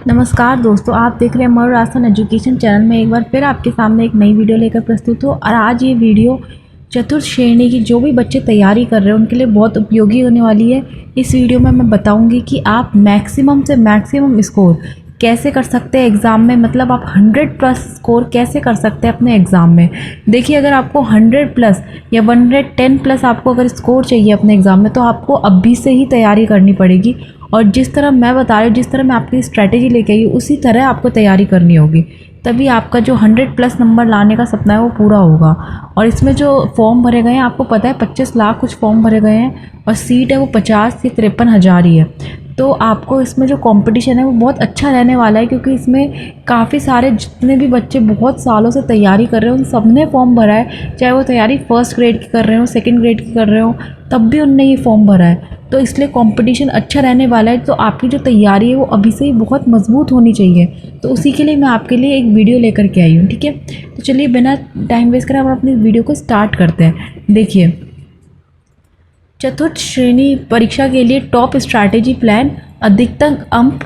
नमस्कार दोस्तों, आप देख रहे हैं मयूर आसन एजुकेशन चैनल में एक बार फिर आपके सामने एक नई वीडियो लेकर प्रस्तुत हो। और आज ये वीडियो चतुर्थ श्रेणी की जो भी बच्चे तैयारी कर रहे हैं उनके लिए बहुत उपयोगी होने वाली है। इस वीडियो में मैं बताऊंगी कि आप मैक्सिमम से मैक्सिमम स्कोर कैसे कर सकते हैं एग्ज़ाम में, मतलब आप 100+ स्कोर कैसे कर सकते हैं अपने एग्ज़ाम में। देखिए, अगर आपको 100+ या 110+ आपको अगर स्कोर चाहिए अपने एग्ज़ाम में, तो आपको अभी से ही तैयारी करनी पड़ेगी। और जिस तरह मैं बता रही हूँ, जिस तरह मैं आपकी स्ट्रैटेजी लेके आई हूँ, उसी तरह आपको तैयारी करनी होगी, तभी आपका जो 100+ नंबर लाने का सपना है वो पूरा होगा। और इसमें जो फॉर्म भरे गए हैं, आपको पता है 25 लाख कुछ फॉर्म भरे गए हैं और सीट है वो 50 से 53 हज़ार ही है। तो आपको इसमें जो कंपटीशन है वो बहुत अच्छा रहने वाला है, क्योंकि इसमें काफ़ी सारे जितने भी बच्चे बहुत सालों से तैयारी कर रहे हैं उन सब ने फॉर्म भरा है। चाहे वो तैयारी फर्स्ट ग्रेड की कर रहे हो, सेकंड ग्रेड की कर रहे हो, तब भी उनने ये फॉर्म भरा है। तो इसलिए कंपटीशन अच्छा रहने वाला है। तो आपकी जो तैयारी है वो अभी से ही बहुत मजबूत होनी चाहिए। तो उसी के लिए मैं आपके लिए एक वीडियो लेकर के आई हूँ, ठीक है। तो चलिए बिना टाइम वेस्ट करें हम अपनी वीडियो को स्टार्ट करते हैं। देखिए, चतुर्थ श्रेणी परीक्षा के लिए टॉप स्ट्रैटेजी प्लान अधिकतम अंक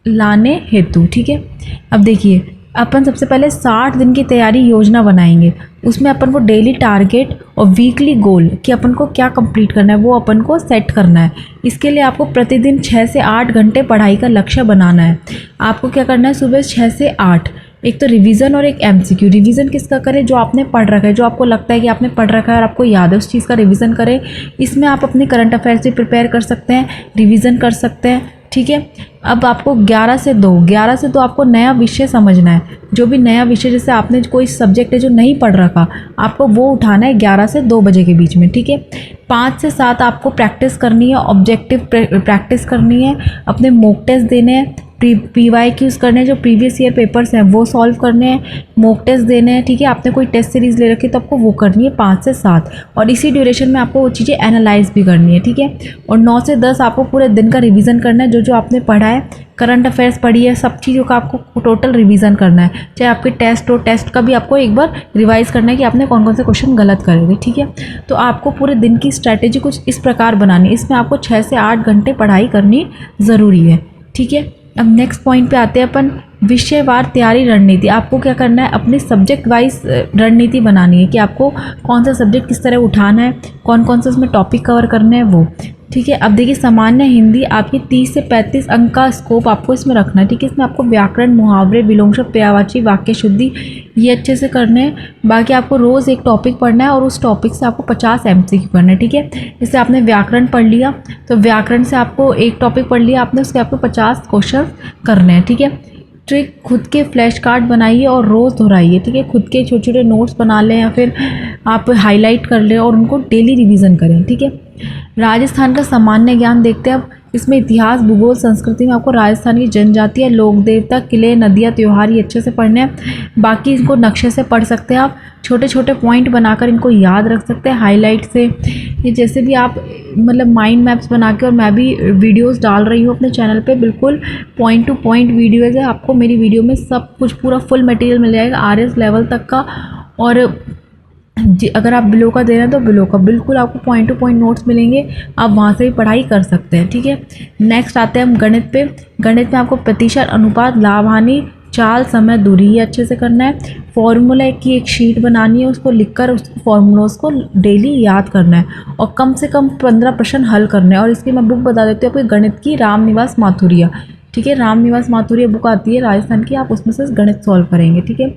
लाने हेतु, ठीक है। अब देखिए, अपन सबसे पहले 60 दिन की तैयारी योजना बनाएंगे। उसमें अपन को डेली टारगेट और वीकली गोल कि अपन को क्या कंप्लीट करना है वो अपन को सेट करना है। इसके लिए आपको प्रतिदिन 6 से 8 घंटे पढ़ाई का लक्ष्य बनाना है। आपको क्या करना है, सुबह 6 से 8 एक तो रिवीजन और एक एमसीक्यू। रिवीजन किसका करें, जो आपने पढ़ रखा है, जो आपको लगता है कि आपने पढ़ रखा है और आपको याद है उस चीज़ का रिवीजन करें। इसमें आप अपने करंट अफेयर्स भी प्रिपेयर कर सकते हैं, रिवीजन कर सकते हैं, ठीक है। अब आपको 11 से 2 आपको नया विषय समझना है। जो भी नया विषय, जैसे आपने कोई सब्जेक्ट है जो नहीं पढ़ रखा, आपको वो उठाना है 11 से 2 बजे के बीच में, ठीक है। 5 से 7 आपको प्रैक्टिस करनी है, ऑब्जेक्टिव प्रैक्टिस करनी है, अपने मॉक टेस्ट देने हैं, PYQs करने हैं, जो प्रीवियस ईयर पेपर्स हैं वो सॉल्व करने हैं, मॉक टेस्ट देने हैं, ठीक है। आपने कोई टेस्ट सीरीज़ ले रखी है तो आपको वो करनी है 5 से 7, और इसी ड्यूरेशन में आपको वो चीज़ें एनालाइज भी करनी है, ठीक है। और 9 से 10 आपको पूरे दिन का रिवीजन करना है। जो जो आपने पढ़ा है, करंट अफेयर्स पढ़ी है, सब चीज़ों का आपको टोटल रिवीजन करना है। चाहे आपके टेस्ट हो, टेस्ट का भी आपको एक बार रिवाइज करना है कि आपने कौन कौन से क्वेश्चन गलत करे थे, ठीक है। तो आपको पूरे दिन की स्ट्रैटेजी कुछ इस प्रकार बनानी है। इसमें आपको 6 से 8 घंटे पढ़ाई करनी ज़रूरी है, ठीक है। अब नेक्स्ट पॉइंट पे आते हैं अपन, विषयवार तैयारी रणनीति। आपको क्या करना है, अपने सब्जेक्ट वाइज रणनीति बनानी है कि आपको कौन सा सब्जेक्ट किस तरह उठाना है, कौन कौन से उसमें टॉपिक कवर करने हैं वो, ठीक है। अब देखिए, सामान्य हिंदी आपकी 30 से 35 अंक का स्कोप आपको इसमें रखना है, ठीक है। इसमें आपको व्याकरण, मुहावरे, विलोम शब्द, पर्यायवाची, वाक्य शुद्धि ये अच्छे से करने हैं। बाकी आपको रोज़ एक टॉपिक पढ़ना है और उस टॉपिक से आपको 50 MCQ करना है, ठीक है। जैसे आपने व्याकरण पढ़ लिया तो व्याकरण से आपको एक टॉपिक पढ़ लिया आपने, उसके आपको 50 क्वेश्चन करने हैं, ठीक है। ट्रिक, खुद के फ्लैश कार्ड बनाइए और रोज़ दोहराइए, ठीक है। खुद के छोटे छोटे नोट्स बना लें या फिर आप हाईलाइट कर लें और उनको डेली रिवीजन करें, ठीक है। राजस्थान का सामान्य ज्ञान देखते हैं अब। इसमें इतिहास, भूगोल, संस्कृति में आपको राजस्थान की जनजातियाँ, लोक देवता, किले, नदियाँ, त्योहार ये अच्छे से पढ़ने हैं। बाकी इनको नक्शे से पढ़ सकते हैं आप, छोटे छोटे पॉइंट बनाकर इनको याद रख सकते हैं हाईलाइट से। ये जैसे भी आप मतलब माइंड मैप्स बना के, और मैं भी वीडियोस डाल रही हूँ अपने चैनल पे, बिल्कुल पॉइंट टू पॉइंट वीडियोज़ है। आपको मेरी वीडियो में सब कुछ पूरा फुल मटेरियल मिल जाएगा RS लेवल तक का। और अगर आप बिलो का दे रहे हैं तो बिलो का बिल्कुल आपको पॉइंट टू पॉइंट नोट्स मिलेंगे, आप वहाँ से भी पढ़ाई कर सकते हैं, ठीक है। नेक्स्ट आते हैं हम गणित पे। गणित में आपको प्रतिशत, अनुपात, लाभ हानि, चाल, समय, दूरी ये अच्छे से करना है। फॉर्मूला की एक शीट बनानी है, उसको लिखकर उस फॉर्मूलोज को डेली याद करना है और कम से कम 15 प्रश्न हल करने हैं। और इसकी मैं बुक बता देती हूँ आपको, गणित की रामनिवास माथुरिया, ठीक है। रामनिवास माथुरिया बुक आती है राजस्थान की, आप उसमें से गणित सॉल्व करेंगे, ठीक है।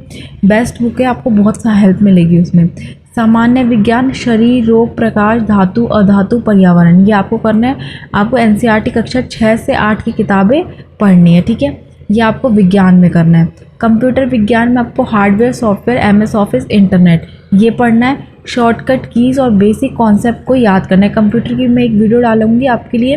बेस्ट बुक है, आपको बहुत सा हेल्प मिलेगी उसमें। सामान्य विज्ञान, शरीर, रोग, प्रकाश, धातु, अधातु, पर्यावरण ये आपको करना है। आपको NCERT कक्षा 6 से 8 की किताबें पढ़नी है, ठीक है। ये आपको विज्ञान में करना है। कंप्यूटर विज्ञान में आपको hardware, software, MS office, internet ये पढ़ना है। शॉर्टकट कीज़ और बेसिक कॉन्सेप्ट को याद करना है। कंप्यूटर की मैं एक वीडियो डालूंगी आपके लिए,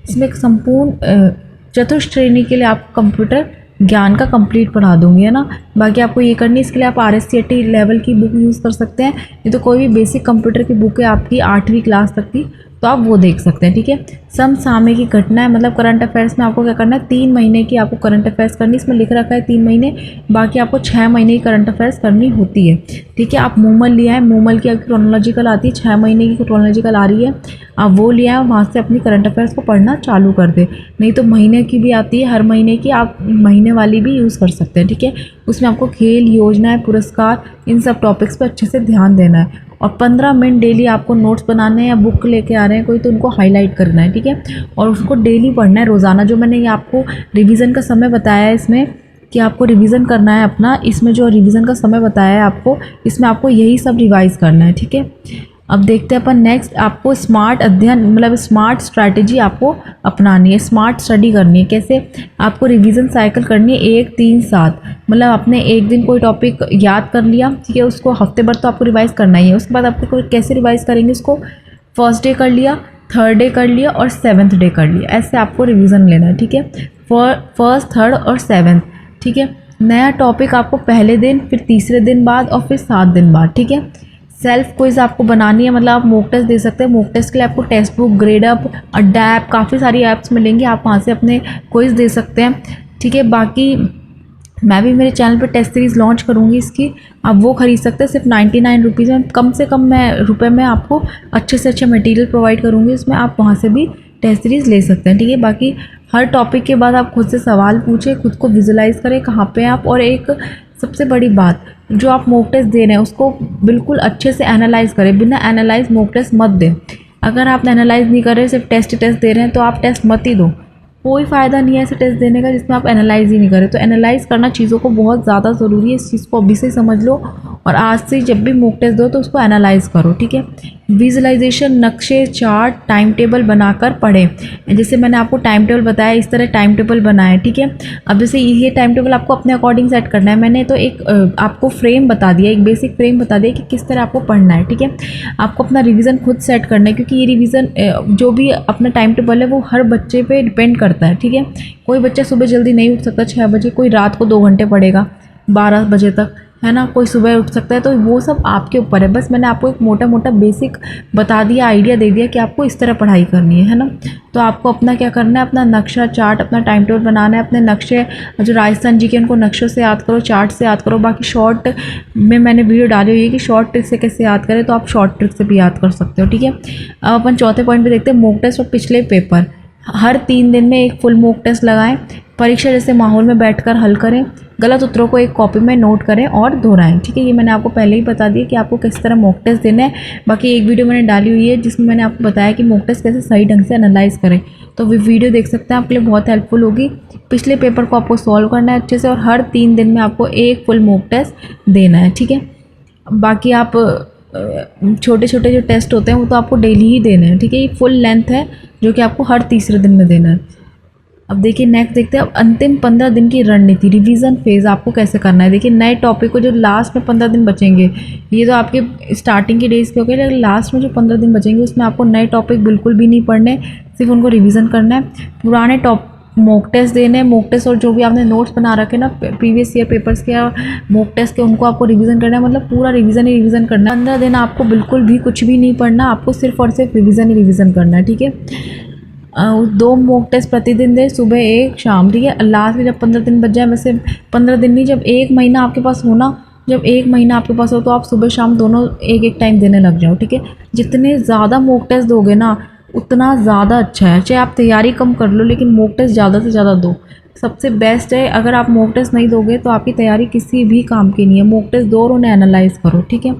इसमें एक संपूर्ण चतुर्थ श्रेणी के लिए आपको कंप्यूटर ज्ञान का कंप्लीट पढ़ा दूंगी, है ना। बाकी आपको ये करनी है, इसके लिए आप RSCT लेवल की बुक यूज़ कर सकते हैं। ये तो कोई भी बेसिक कंप्यूटर की बुक है आपकी 8वीं क्लास तक की, तो आप वो देख सकते हैं, ठीक है। समसामयिक घटनाएं मतलब करंट अफेयर्स में आपको क्या करना है, 3 महीने की आपको करंट अफेयर्स करनी, इसमें लिख रखा है 3 महीने, बाकी आपको 6 महीने की करंट अफेयर्स करनी होती है, ठीक है। आप मूमल लिया है, मूमल की आपकी क्रोनोलॉजिकल आती है, 6 महीने की क्रोनोलॉजिकल आ रही है, आप वो लिया है, वहाँ से अपनी करंट अफेयर्स को पढ़ना चालू कर दे। नहीं तो महीने की भी आती है, हर महीने की आप महीने वाली भी यूज़ कर सकते हैं, ठीक है। उसमें आपको खेल, योजनाएं, पुरस्कार, इन सब टॉपिक्स पर अच्छे से ध्यान देना है। और 15 मिनट डेली आपको नोट्स बनाने हैं, या बुक लेके आ रहे हैं कोई तो उनको हाईलाइट करना है, ठीक है। और उसको डेली पढ़ना है, रोज़ाना। जो मैंने ये आपको रिवीजन का समय बताया है इसमें कि आपको रिवीजन करना है अपना, इसमें जो रिवीजन का समय बताया है आपको, इसमें आपको यही सब रिवाइज करना है, ठीक है। अब देखते हैं अपन नेक्स्ट, आपको स्मार्ट अध्ययन मतलब स्मार्ट स्ट्रैटेजी आपको अपनानी है, स्मार्ट स्टडी करनी है। कैसे? आपको रिवीजन साइकिल करनी है 1 3 7, मतलब आपने एक दिन कोई टॉपिक याद कर लिया, ठीक है, उसको हफ्ते भर तो आपको रिवाइज करना ही है। उसके बाद आपको कैसे रिवाइज करेंगे उसको, फर्स्ट डे कर लिया, थर्ड डे कर लिया और 7th डे कर लिया, ऐसे आपको रिवीजन लेना है, ठीक है। फर्स्ट, थर्ड और 7th, ठीक है। नया टॉपिक आपको पहले दिन, फिर तीसरे दिन बाद और फिर 7 दिन बाद, ठीक है। सेल्फ क्विज़ आपको बनानी है, मतलब आप मॉक टेस्ट दे सकते हैं। मॉक टेस्ट के लिए आपको टेक्स्ट बुक, ग्रेडअप, अडैप, काफ़ी सारी ऐप्स मिलेंगी, आप वहाँ से अपने क्विज़ दे सकते हैं, ठीक है। बाकी मैं भी मेरे चैनल पे टेस्ट सीरीज़ लॉन्च करूँगी इसकी, आप वो खरीद सकते हैं, सिर्फ 99 रुपीज़ में, कम से कम रुपए में आपको अच्छे से अच्छा मटेरियल प्रोवाइड करूँगी, उसमें आप वहाँ से भी टेस्ट सीरीज़ ले सकते हैं, ठीक है। बाकी हर टॉपिक के बाद आप खुद से सवाल पूछें, खुद को विजुलाइज़ करें कहाँ पे आप, और एक सबसे बड़ी बात, जो आप मॉक टेस्ट दे रहे हैं उसको बिल्कुल अच्छे से एनालाइज करें, बिना एनालाइज मॉक टेस्ट मत दें। अगर आप एनालाइज नहीं कर रहे, सिर्फ टेस्ट दे रहे हैं, तो आप टेस्ट मत ही दो, कोई फ़ायदा नहीं है ऐसे टेस्ट देने का जिसमें आप एनालाइज ही नहीं करें। तो एनालाइज करना चीज़ों को बहुत ज़्यादा ज़रूरी है, इस चीज़ को अभी से समझ लो, और आज से जब भी मॉक टेस्ट दो तो उसको एनालाइज करो, ठीक है। विजुलाइजेशन, नक्शे, चार्ट, टाइम टेबल बनाकर पढ़ें। जैसे मैंने आपको टाइम टेबल बताया, इस तरह टाइम टेबल बनाएं, ठीक है। अब जैसे ये टाइम टेबल आपको अपने अकॉर्डिंग सेट करना है, मैंने तो एक आपको फ्रेम बता दिया, एक बेसिक फ्रेम बता दिया कि किस तरह आपको पढ़ना है, ठीक है। आपको अपना रिवीजन खुद सेट करना है, क्योंकि ये रिवीजन जो भी अपना टाइम टेबल है वो हर बच्चे पे डिपेंड करता है, ठीक है। कोई बच्चा सुबह जल्दी नहीं उठ सकता 6 बजे, कोई रात को 2 घंटे पढ़ेगा 12 बजे तक, है ना, कोई सुबह उठ सकता है, तो वो सब आपके ऊपर है। बस मैंने आपको एक मोटा मोटा बेसिक बता दिया, आइडिया दे दिया कि आपको इस तरह पढ़ाई करनी है ना। तो आपको अपना क्या करना है, अपना नक्शा, चार्ट, अपना टाइम टेबल बनाना है। अपने नक्शे जो राजस्थान जी के, उनको नक्शों से याद करो, चार्ट से याद करो। बाकी शॉर्ट में मैंने वीडियो डाली हुई है कि शॉर्ट ट्रिक से कैसे याद करें, तो आप शॉर्ट ट्रिक से भी याद कर सकते हो, ठीक है। अब अपन चौथे पॉइंट पे देखते हैं, मॉक टेस्ट और पिछले पेपर। हर 3 दिन में एक फुल मॉक टेस्ट लगाएं, परीक्षा जैसे माहौल में बैठकर हल करें, गलत उत्तरों को एक कॉपी में नोट करें और दोहराएं, ठीक है। ये मैंने आपको पहले ही बता दिया कि आपको किस तरह मॉक टेस्ट देना है। बाकी एक वीडियो मैंने डाली हुई है जिसमें मैंने आपको बताया कि मॉक टेस्ट कैसे सही ढंग से एनालाइज करें, तो वो वीडियो देख सकते हैं, आपके लिए बहुत हेल्पफुल होगी। पिछले पेपर को आपको सॉल्व करना है अच्छे से, और हर 3 दिन में आपको एक फुल मॉक टेस्ट देना है, ठीक है। बाकी आप छोटे छोटे जो टेस्ट होते हैं वो तो आपको डेली ही देने हैं, ठीक है। ये फुल लेंथ है जो कि आपको हर तीसरे दिन में देना है। अब देखिए नेक्स्ट देखते हैं, अब अंतिम 15 दिन की रणनीति, रिवीजन फेज़ आपको कैसे करना है। देखिए नए टॉपिक को जो लास्ट में 15 दिन बचेंगे, ये तो आपके स्टार्टिंग के डेज के हो गए, लेकिन लास्ट में जो 15 दिन बचेंगे उसमें आपको नए टॉपिक बिल्कुल भी नहीं पढ़ने, सिर्फ उनको रिवीजन करना है। पुराने मॉक टेस्ट देने हैं, मॉक टेस्ट और जो भी आपने नोट्स बना रखे ना प्रीवियस ईयर पेपर्स के या मॉक टेस्ट के, उनको आपको रिवीजन करना है, मतलब पूरा रिवीजन ही रिवीजन करना है। 15 दिन आपको बिल्कुल भी कुछ भी नहीं पढ़ना, आपको सिर्फ और सिर्फ रिवीजन ही रिवीजन करना है, ठीक है। 2 मॉक टेस्ट प्रतिदिन दे, सुबह 1 शाम, ठीक है। लास्ट में जब 15 दिन बच जाए, वैसे 15 दिन नहीं, जब 1 महीना आपके पास हो ना, जब 1 महीना आपके पास हो तो आप सुबह शाम दोनों एक टाइम देने लग जाओ, ठीक है। जितने ज़्यादा मॉक टेस्ट दोगे ना उतना ज़्यादा अच्छा है, चाहे आप तैयारी कम कर लो लेकिन मॉक टेस्ट ज़्यादा से ज़्यादा दो, सबसे बेस्ट है। अगर आप मॉक टेस्ट नहीं दोगे तो आपकी तैयारी किसी भी काम की नहीं है। मॉक टेस्ट दो और उन्हें एनालाइज करो, ठीक है।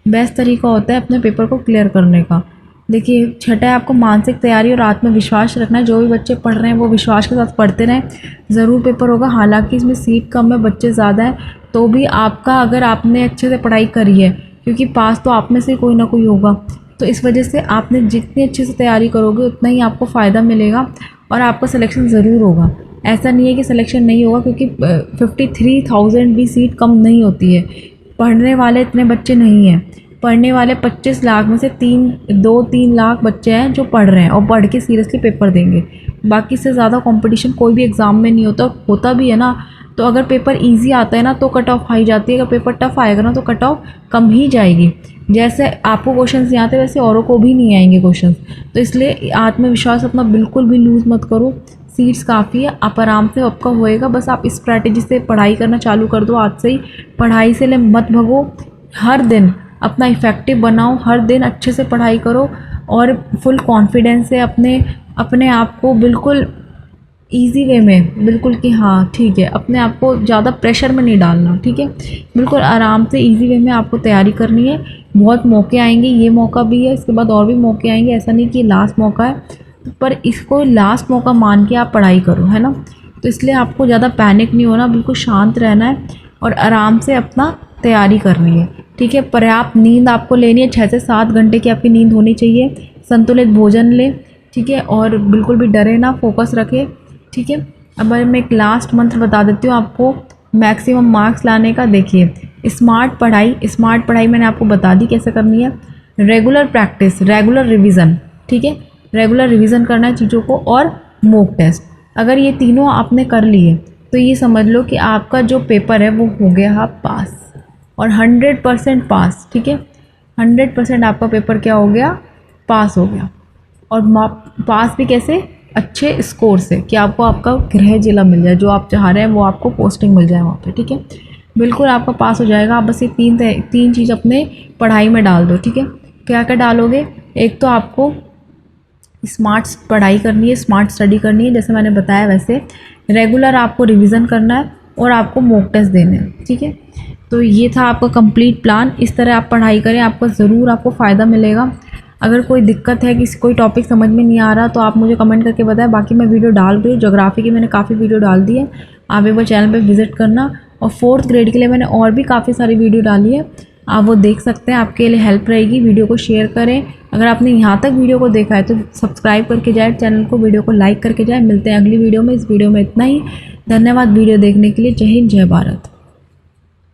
बेस्ट तरीका होता है अपने पेपर को क्लियर करने का। देखिए छठा है, आपको मानसिक तैयारी और आत्मविश्वास रखना है। जो भी बच्चे पढ़ रहे हैं वो विश्वास के साथ पढ़ते रहें, ज़रूर पेपर होगा। हालांकि इसमें सीट कम है, बच्चे ज़्यादा हैं, तो भी आपका, अगर आपने अच्छे से पढ़ाई करी है, क्योंकि पास तो आप में से कोई ना कोई होगा, तो इस वजह से आपने जितनी अच्छे से तैयारी करोगे उतना ही आपको फ़ायदा मिलेगा और आपका सिलेक्शन ज़रूर होगा। ऐसा नहीं है कि सिलेक्शन नहीं होगा, क्योंकि 53,000 भी सीट कम नहीं होती है। पढ़ने वाले इतने बच्चे नहीं हैं, पढ़ने वाले 25 लाख में से 2-3 लाख बच्चे हैं जो पढ़ रहे हैं और पढ़ के सीरियसली पेपर देंगे। बाकी से ज़्यादा कंपटीशन कोई भी एग्ज़ाम में नहीं होता, होता भी है ना तो अगर पेपर इजी आता है ना तो कट ऑफ हाई जाती है, अगर पेपर टफ आएगा ना तो कट ऑफ कम ही जाएगी। जैसे आपको क्वेश्चंस नहीं आते वैसे औरों को भी नहीं आएंगे क्वेश्चंस। तो इसलिए आत्मविश्वास अपना बिल्कुल भी लूज़ मत करो, सीट्स काफ़ी है, आप आराम से आपका होएगा। बस आप इस स्ट्रैटेजी से पढ़ाई करना चालू कर दो आज से ही। पढ़ाई से ले मत भगो, हर दिन अपना इफ़ेक्टिव बनाओ, हर दिन अच्छे से पढ़ाई करो और फुल कॉन्फिडेंस से अपने अपने आप को बिल्कुल ईज़ी वे में, बिल्कुल कि हाँ ठीक है, अपने आप को ज़्यादा प्रेशर में नहीं डालना, ठीक है। बिल्कुल आराम से ईज़ी वे में आपको तैयारी करनी है। बहुत मौके आएंगे, ये मौका भी है, इसके बाद और भी मौके आएंगे, ऐसा नहीं कि लास्ट मौका है, पर इसको लास्ट मौका मान के आप पढ़ाई करो, है ना। तो इसलिए आपको ज़्यादा पैनिक नहीं होना, बिल्कुल शांत रहना है और आराम से अपना तैयारी करनी है, ठीक है। पर्याप्त नींद आपको लेनी है, 6 से 7 घंटे की आपकी नींद होनी चाहिए। संतुलित भोजन ले, ठीक है, और बिल्कुल भी डरे ना, फोकस रखे, ठीक है। अब मैं एक लास्ट मंत्र बता देती हूँ आपको मैक्सिमम मार्क्स लाने का। देखिए स्मार्ट पढ़ाई मैंने आपको बता दी कैसे करनी है। रेगुलर प्रैक्टिस, रेगुलर रिवीजन, ठीक है, रेगुलर रिवीजन करना है चीज़ों को, और मॉक टेस्ट। अगर ये तीनों आपने कर लिए तो ये समझ लो कि आपका जो पेपर है वो हो गया पास, और 100% पास, ठीक है। 100% आपका पेपर क्या हो गया, पास हो गया। और पास भी कैसे, अच्छे स्कोर से, कि आपको आपका गृह जिला मिल जाए, जो आप चाह रहे हैं वो आपको पोस्टिंग मिल जाए वहाँ पे, ठीक है। बिल्कुल आपका पास हो जाएगा। आप बस ये तीन चीज़ अपने पढ़ाई में डाल दो, ठीक है। क्या क्या डालोगे, एक तो आपको स्मार्ट पढ़ाई करनी है, स्मार्ट स्टडी करनी है, जैसे मैंने बताया वैसे रेगुलर आपको रिवीजन करना है और आपको मॉक टेस्ट देने हैं, ठीक है। तो ये था आपका कंप्लीट प्लान। इस तरह आप पढ़ाई करें, आपको ज़रूर आपको फ़ायदा मिलेगा। अगर कोई दिक्कत है कि कोई टॉपिक समझ में नहीं आ रहा तो आप मुझे कमेंट करके बताएं। बाकी मैं वीडियो डाल रही हूँ, ज्योग्राफी की मैंने काफ़ी वीडियो डाल दी है, आप एक बार चैनल पे विजिट करना। और 4th ग्रेड के लिए मैंने और भी काफ़ी सारी वीडियो डाली है, आप वो देख सकते हैं, आपके लिए हेल्प रहेगी। वीडियो को शेयर करें, अगर आपने यहाँ तक वीडियो को देखा है तो सब्सक्राइब करके जाए चैनल को, वीडियो को लाइक करके जाए। मिलते हैं अगली वीडियो में। इस वीडियो में इतना ही, धन्यवाद वीडियो देखने के लिए। जय हिंद, जय भारत।